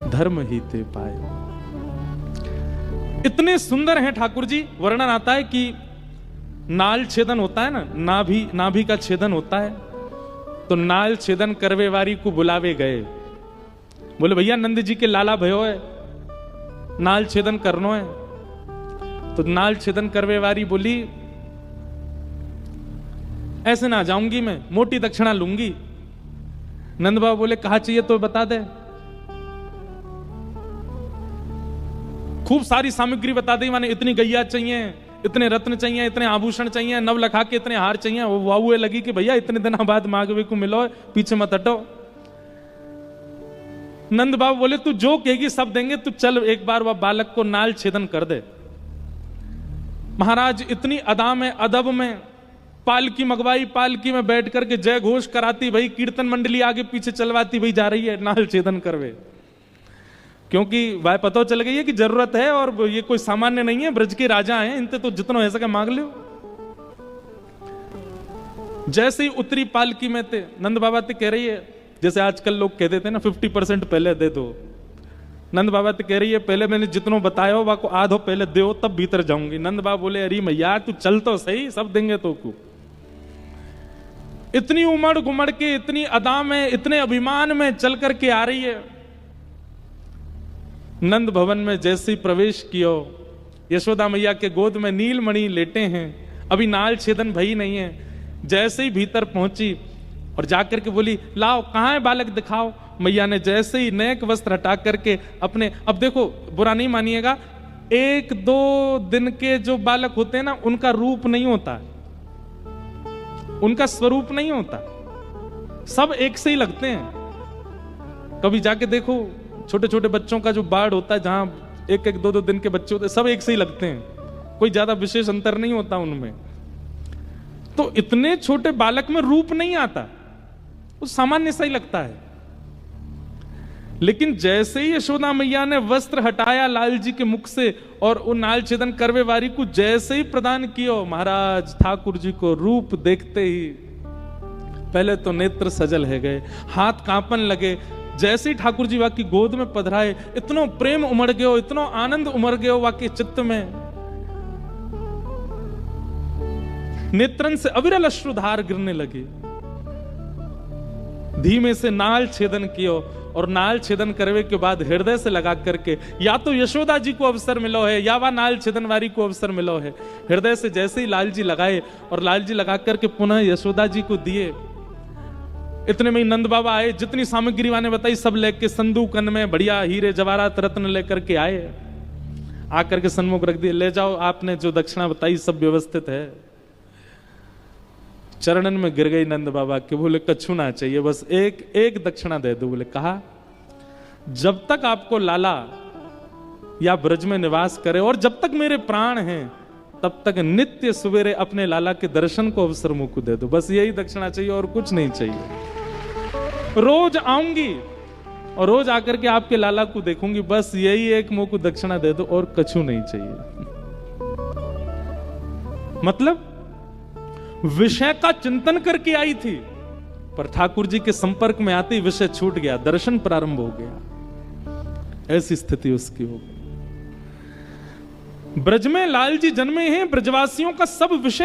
धर्म ही ते पाए। इतने सुंदर हैं ठाकुर जी। वर्णन आता है कि नाल छेदन होता है ना, नाभि का छेदन होता है, तो नाल छेदन करवे वारी को बुलावे गए। बोले भैया नंद जी के लाला भयो है, नाल छेदन करनो है। तो नाल छेदन करवे वारी बोली ऐसे ना जाऊंगी, मैं मोटी दक्षिणा लूंगी। नंद बाबा बोले कहा चाहिए तो बता दे। खूब सारी सामग्री बता दी, माने इतनी गैया चाहिए, इतने रत्न चाहिए, इतने आभूषण चाहिए, नव लखा के इतने हार चाहिए। वो वाहुए लगी कि भैया इतने दिनों बाद मांगवे को मिलो, पीछे मत हटो। नंद बाबू बोले तू जो कहेगी सब देंगे, तू चल एक बार वह बालक को नाल छेदन कर दे। महाराज इतनी अदा में अदब में पालकी मंगवाई, पालकी में बैठ करके जय घोष कराती, भाई कीर्तन मंडली आगे पीछे चलवाती, भाई जा रही है नाल छेदन करवे। क्योंकि वह पता चल गई है कि जरूरत है और ये कोई सामान्य नहीं है, ब्रज के राजा हैं, इनते तो जितना हो सके मांग लो। जैसे ही उतरी पालकी में थे, नंद बाबा ते कह रही है, जैसे आजकल लोग कह देते हैं ना 50% पहले दे दो। नंद बाबा ते कह रही है पहले मैंने जितनो बताया हो वाको आधो पहले दो, तब भीतर जाऊंगी। नंद बाबा बोले अरे मैया तू चल तो सही, सब देंगे तो को। इतनी उमड़ घुमड़ के, इतनी अदा में, इतने अभिमान में चल करके आ रही है। नंद भवन में जैसे ही प्रवेश किया, यशोदा मैया के गोद में नीलमणि लेटे हैं, अभी नाल छेदन भई नहीं है। जैसे ही भीतर पहुंची और जाकर के बोली लाओ कहां है बालक दिखाओ। मैया ने जैसे ही नेक वस्त्र हटा करके अपने, अब देखो बुरा नहीं मानिएगा, 1-2 दिन के जो बालक होते हैं ना उनका रूप नहीं होता, उनका स्वरूप नहीं होता, सब एक से ही लगते हैं। कभी जाके देखो छोटे छोटे बच्चों का जो बाढ़ होता है, जहां 1-2 दिन के बच्चे होते हैं, सब एक से ही लगते हैं, कोई ज्यादा विशेष अंतर नहीं होता उनमें। तो इतने छोटे बालक में रूप नहीं आता, वो सामान्य सा ही लगता है। लेकिन जैसे ही यशोदा मैया ने वस्त्र हटाया लाल जी के मुख से और वो नाल छेदन करवे वारी को जैसे ही प्रदान किया, महाराज ठाकुर जी को रूप देखते ही पहले तो नेत्र सजल है गए, हाथ कांपन लगे। जैसे ही ठाकुर जी वाकी गोद में पधराए, इतना प्रेम उमड़ गयो, इतना आनंद उमड़ गयो वाके चित्त में, नेत्रन से अविरल अश्रुधार गिरने लगे। धीमे से नाल छेदन कियो और नाल छेदन करवे के बाद हृदय से लगा करके, या तो यशोदा जी को अवसर मिलो है या वह नाल छेदन वारी को अवसर मिलो है। हृदय से जैसे ही लाल जी लगाए और लाल जी लगा करके पुनः यशोदा जी को दिए। इतने में ही नंद बाबा आए, जितनी सामग्री वाने बताई सब लेके संदूकन में बढ़िया हीरे जवाहरात रत्न लेकर के आए, आकर के सन्मुख रख दिए, ले जाओ आपने जो दक्षिणा बताई सब व्यवस्थित है। चरणन में गिर गई नंद बाबा के, बोले कछु ना चाहिए, बस एक दक्षिणा दे दो। बोले कहा जब तक आपको लाला या ब्रज में निवास करे और जब तक मेरे प्राण हैं तब तक नित्य सवेरे अपने लाला के दर्शन को अवसर मुझ को दे दो, बस यही दक्षिणा चाहिए और कुछ नहीं चाहिए। रोज आऊंगी और रोज आकर के आपके लाला को देखूंगी, बस यही एक मुंह को दक्षिणा दे दो और कछु नहीं चाहिए। मतलब विषय का चिंतन करके आई थी, पर ठाकुर जी के संपर्क में आते ही विषय छूट गया, दर्शन प्रारंभ हो गया। ऐसी स्थिति उसकी हो गई। ब्रज में लाल जी जन्मे हैं, ब्रजवासियों का सब विषय